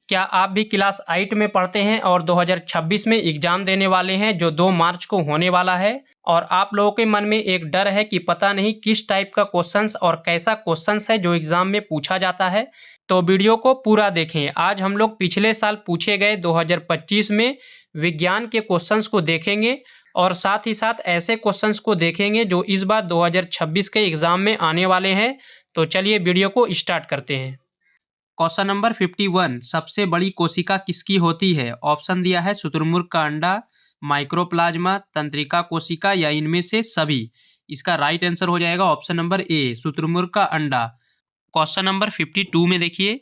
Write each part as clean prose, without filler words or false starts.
क्या आप भी क्लास 8 में पढ़ते हैं और 2026 में एग्जाम देने वाले हैं जो 2 मार्च को होने वाला है और आप लोगों के मन में एक डर है कि पता नहीं किस टाइप का क्वेश्चंस और कैसा क्वेश्चंस है जो एग्जाम में पूछा जाता है, तो वीडियो को पूरा देखें। आज हम लोग पिछले साल पूछे गए 2025 में विज्ञान के क्वेश्चंस को देखेंगे और साथ ही साथ ऐसे क्वेश्चंस को देखेंगे जो इस बार 2026 के एग्जाम में आने वाले हैं। तो चलिए वीडियो को स्टार्ट करते हैं। क्वेश्चन नंबर 51, सबसे बड़ी कोशिका किसकी होती है? ऑप्शन दिया है शुतुरमुर्ग का अंडा, माइक्रोप्लाज्मा, तंत्रिका कोशिका या इनमें से सभी। इसका राइट आंसर हो जाएगा ऑप्शन नंबर ए, शुतुरमुर्ग का अंडा। क्वेश्चन नंबर 52 में देखिए,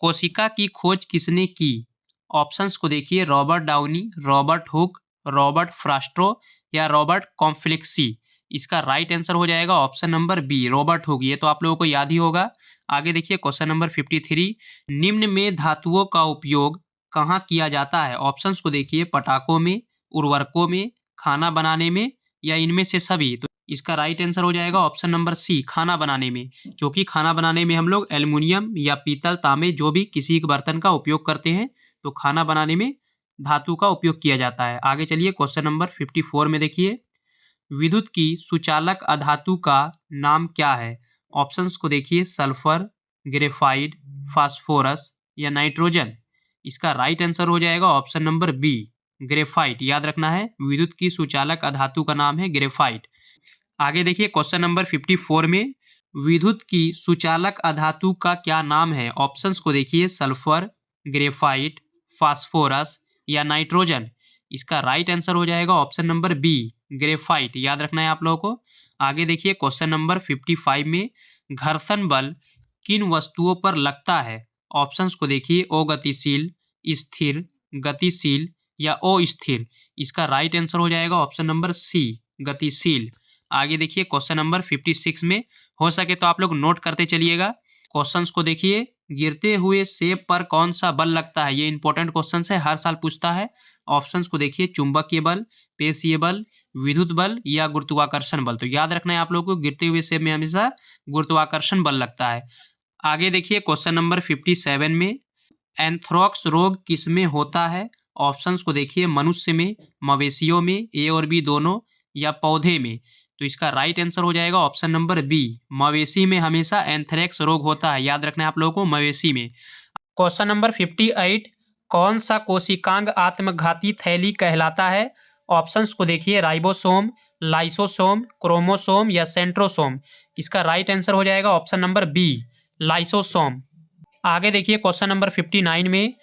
कोशिका की खोज किसने की? ऑप्शंस को देखिए, Robert Downey, Robert Hooke, Robert फ्रास्ट्रो या रॉबर्ट कॉम्फ्लेक्सी। इसका राइट आंसर हो जाएगा option number B, Robert Hooke. ये तो आप लोगों को याद ही होगा। आगे देखिए क्वेश्चन नंबर 53, निम्न में धातुओं का उपयोग कहाँ किया जाता है? ऑप्शंस को देखिए, पटाखों में, उर्वरकों में, खाना बनाने में या इनमें से सभी। तो इसका राइट आंसर हो जाएगा ऑप्शन नंबर सी, खाना बनाने में, क्योंकि खाना बनाने में हम लोग एल्युमिनियम या पीतल, तांबे जो भी किसी एक बर्तन का उपयोग करते हैं, तो खाना बनाने में धातु का उपयोग किया जाता है। आगे चलिए क्वेश्चन नंबर 54 में देखिए, विद्युत की सुचालक अधातु का नाम क्या है? ऑप्शंस को देखिए, सल्फर, ग्रेफाइट, फास्फोरस या नाइट्रोजन। इसका राइट आंसर हो जाएगा ऑप्शन नंबर बी, ग्रेफाइट। याद रखना है, विद्युत की सुचालक अधातु का नाम है ग्रेफाइट। आगे देखिए क्वेश्चन नंबर 54 में, विद्युत की सुचालक अधातु का क्या नाम है? ऑप्शंस को देखिए, सल्फर, ग्रेफाइट, फास्फोरस या नाइट्रोजन। इसका राइट आंसर हो जाएगा ऑप्शन नंबर बी, ग्रेफाइट। याद रखना है आप लोगों को। आगे देखिए क्वेश्चन नंबर 55 में, घर्षण बल किन वस्तुओं पर लगता है? ऑप्शंस को देखिए, अगतिशील, स्थिर, गतिशील या अस्थिर। इसका राइट आंसर हो जाएगा ऑप्शन नंबर सी, गतिशील। आगे देखिए क्वेश्चन नंबर 56 में, हो सके तो आप लोग नोट करते चलिएगा। क्वेश्चंस को देखिए, गिरते हुए सेब पर कौन सा बल लगता है? ये इंपॉर्टेंट क्वेश्चन है, हर साल पूछता है। ऑप्शंस को देखिए, चुंबकीय बल, पेशीय बल, विद्युत बल या गुरुत्वाकर्षण बल। तो याद रखना है आप लोगों को, गिरते हुए सेब में हमेशा गुरुत्वाकर्षण बल लगता है। आगे देखिए क्वेश्चन नंबर 57 में, एंथ्रॉक्स रोग किसमें होता है? ऑप्शंस को देखिए, मनुष्य में, मवेशियों में, ए और बी दोनों या पौधे में। तो इसका राइट आंसर हो जाएगा ऑप्शन नंबर बी, मवेशी में हमेशा एंथ्रेक्स रोग होता है। याद रखना है आप लोगों को, मवेशी में। क्वेश्चन नंबर 58, कौन सा कोशिकांग आत्मघाती थैली कहलाता है? ऑप्शंस को देखिए, राइबोसोम, लाइसोसोम, क्रोमोसोम या सेंट्रोसोम। इसका राइट आंसर हो जाएगा ऑप्शन नंबर बी, लाइसोसोम। आगे देखिए क्वेश्चन नंबर 59 में,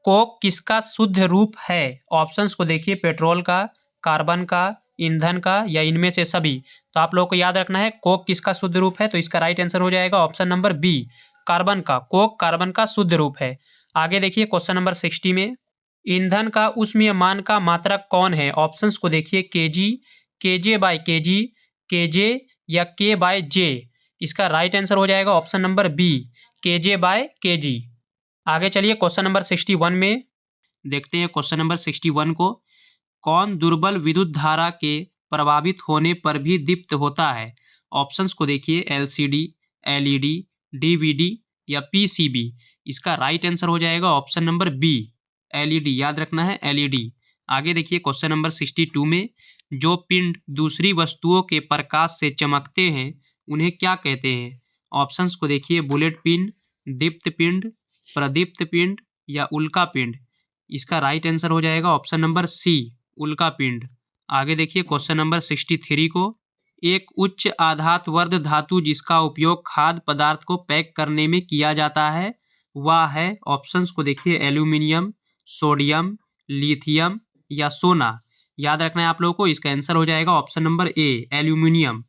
कोक किसका शुद्ध रूप है? ऑप्शंस को देखिए, पेट्रोल का, कार्बन का, ईंधन का या इनमें से सभी। तो आप लोगों को याद रखना है, कोक किसका शुद्ध रूप है? तो इसका राइट आंसर हो जाएगा ऑप्शन नंबर बी, कार्बन का। कोक कार्बन का शुद्ध रूप है। आगे देखिए क्वेश्चन नंबर 60 में, ईंधन का ऊष्मीयमान का मात्रक कौन है? ऑप्शंस को देखिए, KG, KJ by KG, KJ या के बाय जे। इसका राइट आंसर हो जाएगा option number B, KJ by KG. आगे चलिए क्वेश्चन नंबर 61 में देखते हैं। क्वेश्चन नंबर 61 को, कौन दुर्बल विद्युत धारा के प्रभावित होने पर भी दीप्त होता है? ऑप्शंस को देखिए, एलसीडी, एलईडी, डीवीडी या पीसीबी। इसका राइट आंसर हो जाएगा ऑप्शन नंबर बी, एलईडी। याद रखना है, एलईडी। आगे देखिए क्वेश्चन नंबर 62 में, जो पिंड दूसरी वस्तुओं के प्रकाश से चमकते हैं उन्हें क्या कहते हैं? ऑप्शंस को देखिए, बुलेट पिंड, दीप्त पिंड, प्रदीप्त पिंड या उल्का पिंड। इसका राइट आंसर हो जाएगा ऑप्शन नंबर सी, उल्का पिंड। आगे देखिए क्वेश्चन नंबर 63 को, एक उच्च आधातवर्ध धातु जिसका उपयोग खाद्य पदार्थ को पैक करने में किया जाता है वह है? ऑप्शंस को देखिए, एल्यूमिनियम, सोडियम, लिथियम या सोना। याद रखना है आप लोगों को, इसका आंसर हो जाएगा ऑप्शन नंबर ए, एल्यूमिनियम।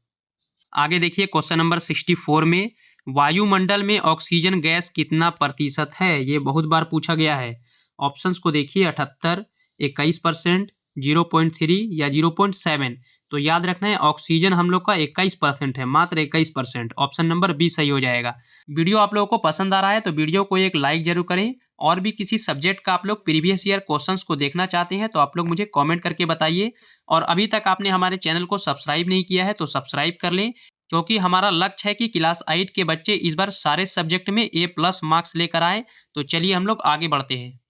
आगे देखिए क्वेश्चन नंबर 64 में, वायुमंडल में ऑक्सीजन गैस कितना प्रतिशत है? ये बहुत बार पूछा गया है। ऑप्शंस को देखिए, 78, 21%, 0.3 या 0.7। तो याद रखना है, ऑक्सीजन हम लोग का 21% है, मात्र 21%। ऑप्शन नंबर बी सही हो जाएगा। वीडियो आप लोगों को पसंद आ रहा है तो वीडियो को एक लाइक जरूर करें, और भी किसी सब्जेक्ट का आप लोग प्रीवियस ईयर क्वेश्चंस को देखना चाहते हैं तो आप लोग मुझे कमेंट करके बताइए। और अभी तक आपने हमारे चैनल को सब्सक्राइब नहीं किया है तो सब्सक्राइब कर लें, क्योंकि हमारा लक्ष्य है कि क्लास 8 के बच्चे इस बार सारे सब्जेक्ट में A+ मार्क्स लेकर आए। तो चलिए हम लोग आगे बढ़ते हैं।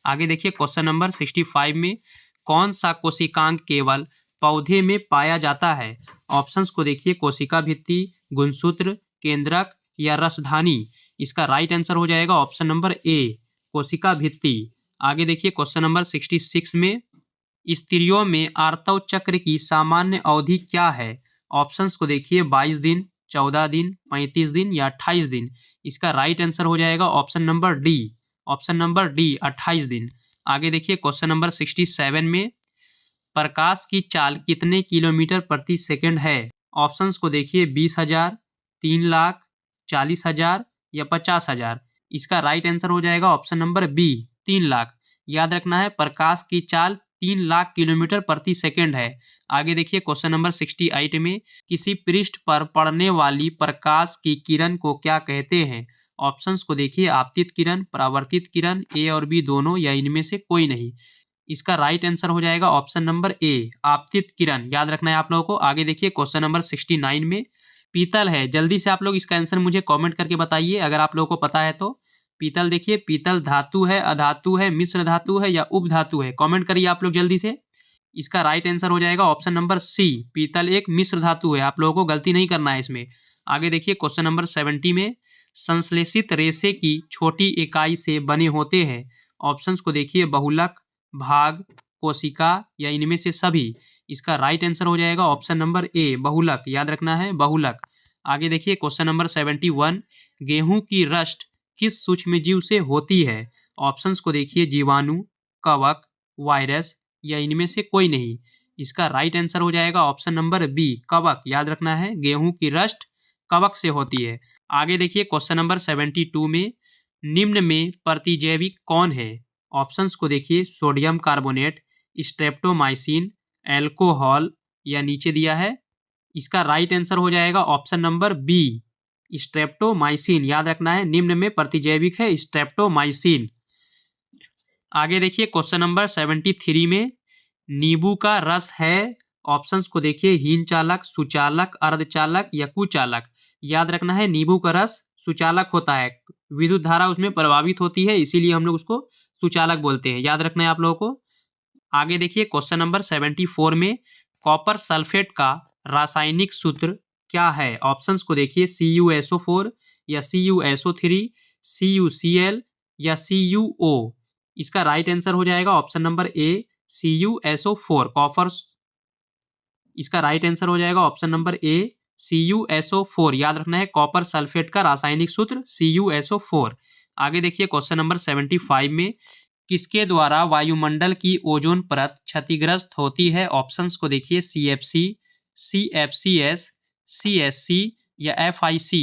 आगे देखिए क्वेश्चन नंबर 65 में कौन सा कोशिकांग केवल पौधे में पाया जाता है? ऑप्शंस को देखिए, कोशिका भित्ति, गुणसूत्र, केंद्रक या रसधानी। इसका राइट आंसर हो जाएगा ऑप्शन नंबर ए, कोशिका भित्ति। आगे देखिए क्वेश्चन नंबर 66 में स्त्रियों में आर्तव चक्र की सामान्य अवधि क्या है? ऑप्शंस को देखिए, 22 दिन, 14 दिन, 35 दिन या 28 दिन। इसका राइट आंसर हो जाएगा option number D, option number D 28 दिन। आगे देखिए क्वेश्चन नंबर 67 में प्रकाश की चाल कितने किलोमीटर प्रति सेकंड है? ऑप्शंस को देखिए, 20,000, 3 लाख, 40,000 या 50,000। इसका राइट आंसर हो जाएगा ऑप्शन नंबर बी, 3 लाख। याद रखना है, प्रकाश की चाल 3 लाख किलोमीटर प्रति सेकंड है। आगे देखिए क्वेश्चन नंबर 68 में किसी पृष्ठ पर पड़ने वाली प्रकाश की किरण को क्या कहते हैं? ऑप्शंस को देखिए, आपतित किरण, परावर्तित किरण, ए और बी दोनों या इनमें से कोई नहीं। इसका राइट आंसर हो जाएगा ऑप्शन नंबर ए, आपतित किरण। याद रखना है आप लोगों को। आगे देखिए क्वेश्चन नंबर 69 में पीतल है। जल्दी से आप लोग इसका आंसर मुझे कमेंट करके बताइए अगर आप लोगों को पता है तो। पीतल देखिए, पीतल धातु है, अधातु है, मिश्र धातु है या उपधातु है? कमेंट करिए आप लोग जल्दी से। इसका राइट आंसर हो जाएगा ऑप्शन नंबर सी, पीतल एक मिश्र धातु है। आप लोगों को गलती नहीं करना है इसमें। आगे देखिए क्वेश्चन नंबर 70 में संश्लेषित रेशे की छोटी इकाई से बने होते हैं। ऑप्शंस को देखिए, बहुलक, भाग, कोशिका या इनमें से सभी। इसका राइट आंसर हो जाएगा ऑप्शन नंबर ए, बहुलक। याद रखना है, बहुलक। आगे देखिए क्वेश्चन नंबर 71, गेहूं की रस्ट किस सूक्ष्मजीव से होती है? ऑप्शंस को देखिए, जीवाणु, कवक, वायरस या इनमें से कोई नहीं। इसका राइट आंसर हो जाएगा ऑप्शन नंबर बी, कवक। याद रखना है, गेहूं की रस्ट कवक से होती है। आगे देखिए क्वेश्चन नंबर 72 में निम्न में प्रतिजैविक कौन है? ऑप्शंस को देखिए, सोडियम कार्बोनेट, स्ट्रेप्टोमाइसिन, एल्कोहल या नीचे दिया है। इसका राइट आंसर हो जाएगा ऑप्शन नंबर बी, स्ट्रेप्टोमाइसिन। याद रखना है, निम्न में प्रतिजैविक है स्ट्रेप्टोमाइसिन। आगे देखिए क्वेश्चन नंबर 73 में नींबू का रस है। ऑप्शंस को देखिए, हीन चालक, सुचालक, अर्धचालक या कुचालक। याद रखना है, नींबू का रस सुचालक होता है, विद्युत धारा उसमें प्रभावित होती है, इसीलिए हम लोग उसको सुचालक बोलते हैं। याद रखना है आप लोगों को। आगे देखिए क्वेश्चन नंबर 74 में कॉपर सल्फेट का रासायनिक सूत्र क्या है? ऑप्शंस को देखिए, CuSO4 या CuSO3, CuCl या CuO। इसका राइट आंसर हो जाएगा option number A, CuSO4, copper. इसका राइट आंसर हो जाएगा ऑप्शन नंबर ए, CuSO4। याद रखना है, कॉपर सल्फेट का रासायनिक सूत्र CuSO4। आगे देखिए क्वेश्चन नंबर 75 में किसके द्वारा वायुमंडल की ओजोन परत क्षतिग्रस्त होती है? ऑप्शंस को देखिए, CFC, CFCS, CSC या FIC।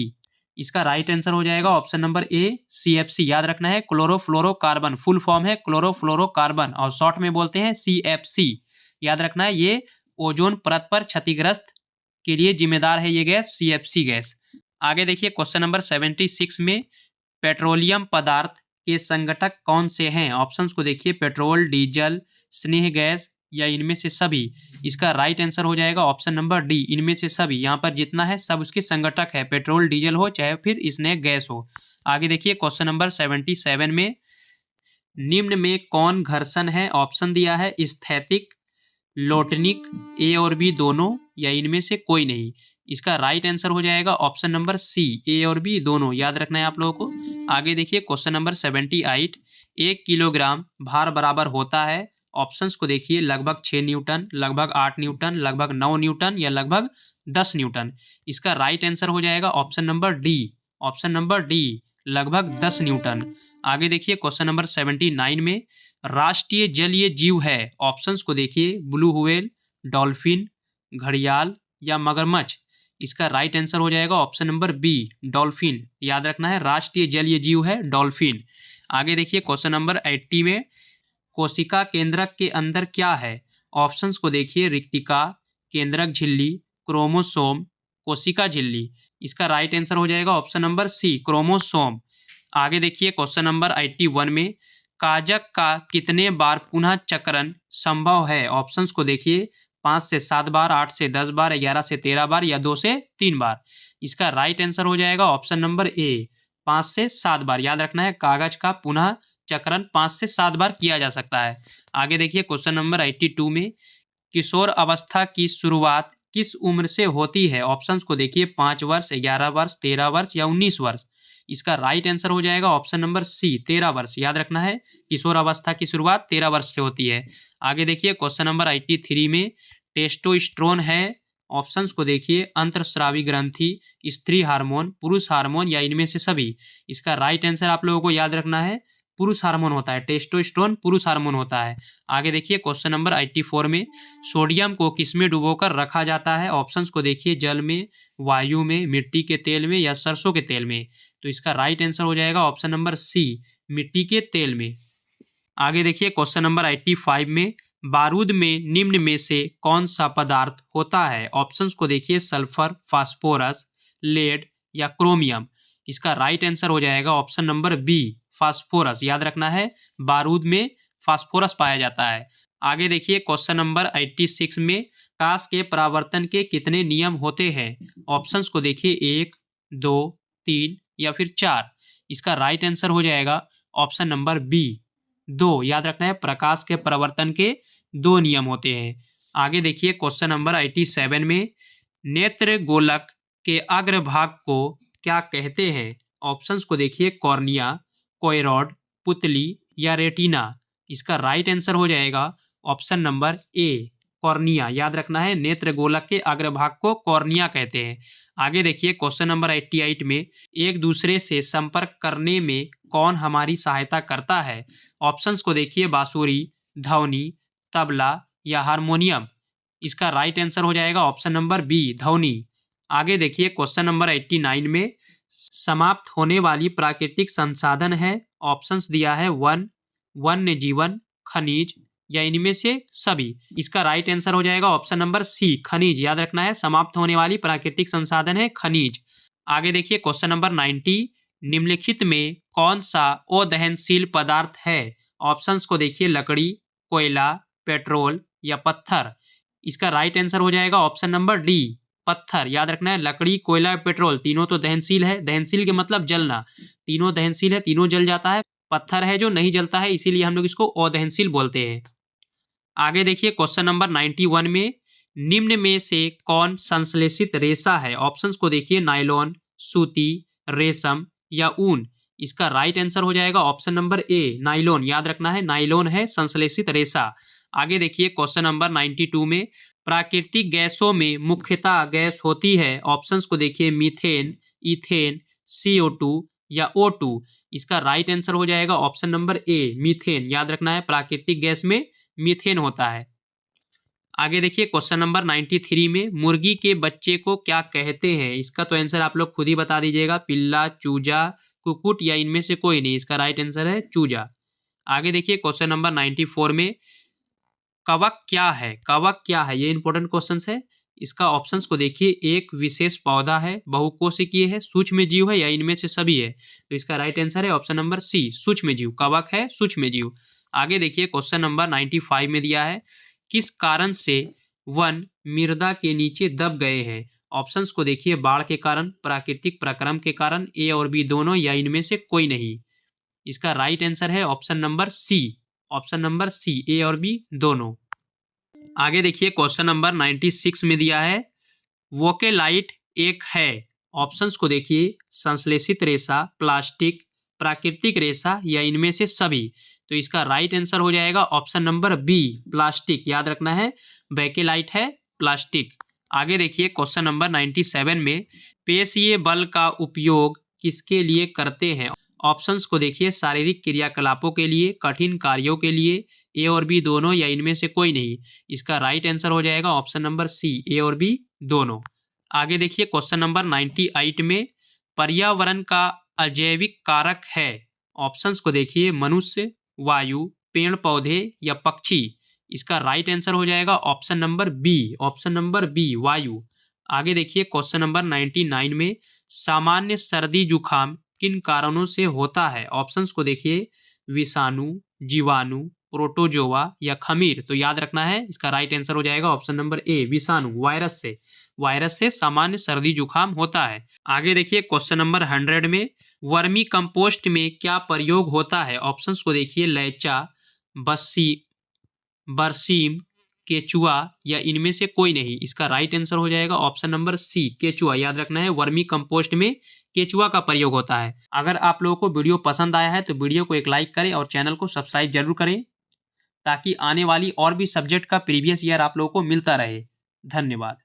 इसका राइट आंसर हो जाएगा ऑप्शन नंबर ए, CFC। याद रखना है, क्लोरोफ्लोरोकार्बन, फुल फॉर्म है क्लोरोफ्लोरोकार्बन और शॉर्ट में बोलते हैं CFC। याद रखना है, ये ओजोन परत पर क्षतिग्रस्त के लिए जिम्मेदार है ये गैस, CFC गैस। आगे देखिए क्वेश्चन नंबर 76 में पेट्रोलियम पदार्थ के संगठक कौन से हैं? ऑप्शंस को देखिए, पेट्रोल, डीजल, स्नेह गैस या इनमें से सभी। इसका राइट आंसर हो जाएगा ऑप्शन नंबर डी, इनमें से सभी। यहाँ पर जितना है सब उसके संगठक है, पेट्रोल, डीजल हो चाहे फिर स्नेह गैस हो। आगे देखिए क्वेश्चन नंबर 77 में निम्न में कौन घर्षण है? ऑप्शन दिया है, स्थैतिक, लोटनिक, ए और बी दोनों या इनमें से कोई नहीं। इसका राइट आंसर हो जाएगा ऑप्शन नंबर सी, ए और बी दोनों। याद रखना है आप लोगों को। आगे देखिए क्वेश्चन नंबर 78, 1 किलोग्राम भार बराबर होता है। ऑप्शंस को देखिए, लगभग 6 न्यूटन, लगभग 8 न्यूटन, लगभग 9 न्यूटन या लगभग 10 न्यूटन। इसका राइट आंसर हो जाएगा option number D, option number D, लगभग 10 न्यूटन। आगे देखिए क्वेश्चन नंबर 79 में राष्ट्रीय जलीय जीव है। ऑप्शंस को देखिए, ब्लू व्हेल, डॉल्फिन, घड़ियाल या मगरमच्छ। इसका राइट आंसर हो जाएगा ऑप्शन नंबर बी, डॉल्फिन। याद रखना है, राष्ट्रीय जलीय जीव है डॉल्फिन। आगे देखिए क्वेश्चन नंबर 80 में कोशिका केंद्रक के अंदर क्या है? ऑप्शंस को देखिए, रिक्तिका, केंद्रक झिल्ली, क्रोमोसोम, कोशिका झिल्ली। इसका राइट आंसर हो जाएगा ऑप्शन नंबर सी, क्रोमोसोम। आगे देखिए क्वेश्चन नंबर 81 में काजक का कितने बार पुनः चक्रण संभव है? ऑप्शंस को देखिए, 5 से 7 बार, 8 से 10 बार, 11 से 13 बार या 2 से 3 बार। इसका राइट आंसर हो जाएगा ऑप्शन नंबर ए, 5 से 7 बार। याद रखना है, कागज का पुनः चक्रण 5 से 7 बार किया जा सकता है। आगे देखिए क्वेश्चन नंबर 82 में, किशोर अवस्था की शुरुआत किस उम्र से होती है? ऑप्शंस को देखिए, 5 वर्ष, 11 वर्ष, 13 वर्ष या 19 वर्ष। इसका राइट आंसर हो जाएगा ऑप्शन नंबर सी, 13 वर्ष। याद रखना है, किशोर अवस्था की शुरुआत 13 वर्ष से होती है। आगे देखिए क्वेश्चन नंबर 83 में, टेस्टोस्टेरोन है, ऑप्शंस को देखिए, अंतःस्रावी ग्रंथि, स्त्री हार्मोन, पुरुष हार्मोन या इनमें से सभी। इसका राइट आंसर आप लोगों को याद रखना है, पुरुष हार्मोन होता है, टेस्टोस्टेरोन पुरुष हार्मोन होता है। आगे देखिए क्वेश्चन नंबर 84 में, सोडियम को किसमें डुबोकर रखा जाता है? ऑप्शंस को देखिए, जल में, वायु में, मिट्टी के तेल में या सरसों के तेल में। तो इसका राइट आंसर हो जाएगा ऑप्शन नंबर सी, मिट्टी के तेल में। आगे देखिए क्वेश्चन नंबर 85 में, बारूद में निम्न में से कौन सा पदार्थ होता है? ऑप्शंस को देखिए, सल्फर, फास्फोरस, लेड या क्रोमियम। इसका राइट आंसर हो जाएगा ऑप्शन नंबर बी, फास्फोरस। याद रखना है, बारूद में फास्फोरस पाया जाता है। आगे देखिए क्वेश्चन नंबर 86 में, प्रकाश के परावर्तन के कितने नियम होते हैं? ऑप्शंस को देखिए, 1, 2, 3 या फिर 4। इसका राइट आंसर हो जाएगा ऑप्शन नंबर बी, 2। याद रखना है, प्रकाश के परावर्तन के 2 नियम होते हैं। आगे देखिए क्वेश्चन नंबर 87 में, नेत्र गोलक के अग्रभाग को क्या कहते हैं? ऑप्शंस को देखिए, कॉर्निया, कोयरॉड, पुतली या रेटिना। इसका राइट आंसर हो जाएगा ऑप्शन नंबर ए, कॉर्निया। याद रखना है, नेत्र गोलक के अग्रभाग को कॉर्निया कहते हैं। आगे देखिए क्वेश्चन नंबर 88 में, एक दूसरे से संपर्क करने में कौन हमारी सहायता करता है? ऑप्शंस को देखिए, बांसुरी, ध्वनि, तबला या हारमोनियम। इसका राइट आंसर हो जाएगा ऑप्शन नंबर बी, ध्वनि। आगे देखिए क्वेश्चन नंबर 89 में, समाप्त होने वाली प्राकृतिक संसाधन है। ऑप्शंस दिया है, वन, वन्य जीवन, खनिज या इनमें से सभी। इसका राइट आंसर हो जाएगा ऑप्शन नंबर सी, खनिज। याद रखना है, समाप्त होने वाली प्राकृतिक संसाधन है खनिज। आगे देखिए क्वेश्चन नंबर 90, निम्नलिखित में कौन सा अदहनशील पदार्थ है? ऑप्शंस को देखिए, लकड़ी, कोयला, पेट्रोल या पत्थर। इसका राइट आंसर हो जाएगा ऑप्शन नंबर डी, पत्थर। याद रखना है, लकड़ी, कोयला, पेट्रोल तीनों तो दहनशील है। दहनशील के मतलब जलना, तीनों दहनशील है, तीनों जल जाता है। पत्थर है जो नहीं जलता है, इसीलिए हम लोग इसको अदहनशील बोलते हैं। आगे देखिए क्वेश्चन नंबर 91 में, निम्न में से कौन संश्लेषित रेशा है? ऑप्शंस को देखिए, नायलॉन, सूती, रेशम या ऊन। इसका राइट आंसर हो जाएगा ऑप्शन नंबर ए, नायलॉन। याद रखना है, नायलॉन है संश्लेषित रेशा। आगे देखिए क्वेश्चन नंबर 92 में, प्राकृतिक गैसों में मुख्यतः गैस होती है। ऑप्शंस को देखिए, मीथेन, इथेन, CO2 या O2। इसका राइट आंसर हो जाएगा ऑप्शन नंबर ए, मीथेन। याद रखना है, प्राकृतिक गैस में मीथेन होता है। आगे देखिए क्वेश्चन नंबर 93 में, मुर्गी के बच्चे को क्या कहते हैं? इसका तो आंसर आप लोग खुद ही बता दीजिएगा, पिल्ला, चूजा, कुकुट या इनमें से कोई नहीं। इसका राइट आंसर है चूजा। आगे देखिए क्वेश्चन नंबर 94 में, कवक क्या है? कवक क्या है, ये इंपॉर्टेंट क्वेश्चन है। इसका ऑप्शंस को देखिए, एक विशेष पौधा है, बहुकोशिकीय है, सूक्ष्म जीव है या इनमें से सभी है। तो इसका राइट आंसर है ऑप्शन नंबर सी, सूक्ष्म जीव। कवक है सूक्ष्म जीव। आगे देखिए क्वेश्चन नंबर 95 में दिया है, किस कारण से वन मृदा के नीचे दब गए हैं? ऑप्शंस को देखिए, बाढ़ के कारण, प्राकृतिक प्रक्रम के कारण, ए और बी दोनों या इनमें से कोई नहीं। इसका राइट आंसर है option number C, option number C, A और बी दोनों। आगे देखिए क्वेश्चन नंबर 96 में दिया है, वोकेलाइट एक है। ऑप्शंस को देखिए, संश्लेषित रेशा, प्लास्टिक, प्राकृतिक रेशा या इनमें से सभी। तो इसका राइट आंसर हो जाएगा ऑप्शन नंबर बी, प्लास्टिक। याद रखना है, वोकेलाइट है प्लास्टिक। आगे देखिए क्वेश्चन नंबर 97 में, पेशीय बल का उपयोग किसके लिए करते हैं? ऑप्शंस को देखिए, शारीरिक क्रियाकलापों के लिए, कठिन कार्यों के लिए, ए और बी दोनों या इनमें से कोई नहीं। इसका राइट आंसर हो जाएगा ऑप्शन नंबर सी, ए और बी दोनों। आगे देखिए क्वेश्चन नंबर 98 में, पर्यावरण का अजैविक कारक है। ऑप्शंस को देखिए, मनुष्य, वायु, पेड़ पौधे या पक्षी। इसका राइट आंसर हो जाएगा option number B, option number B, वायु। आगे देखिए क्वेश्चन नंबर 99 में, सामान्य सर्दी जुकाम किन कारणों से होता है? ऑप्शंस को देखिए, विषाणु, जीवाणु, प्रोटोजोआ या खमीर, तो याद रखना है इसका राइट आंसर हो जाएगा ऑप्शन नंबर ए विषाणु, वायरस से सामान्य सर्दी जुकाम होता है। आगे देखिए क्वेश्चन नंबर 100 में वर्मी कंपोस्ट में क्या प्रयोग होता है? ऑप्शंस को देखिए लैचा, बस्सी, बरसीम, केचुआ या इनमें से कोई नहीं। इसका राइट आंसर हो जाएगा ऑप्शन नंबर सी केचुआ। याद रखना है वर्मी कंपोस्ट में केचुआ का प्रयोग होता है। अगर आप लोगों को वीडियो पसंद आया है तो वीडियो को एक लाइक करें और चैनल को सब्सक्राइब जरूर करें ताकि आने वाली और भी सब्जेक्ट का प्रीवियस ईयर आप लोगों को मिलता रहे। धन्यवाद।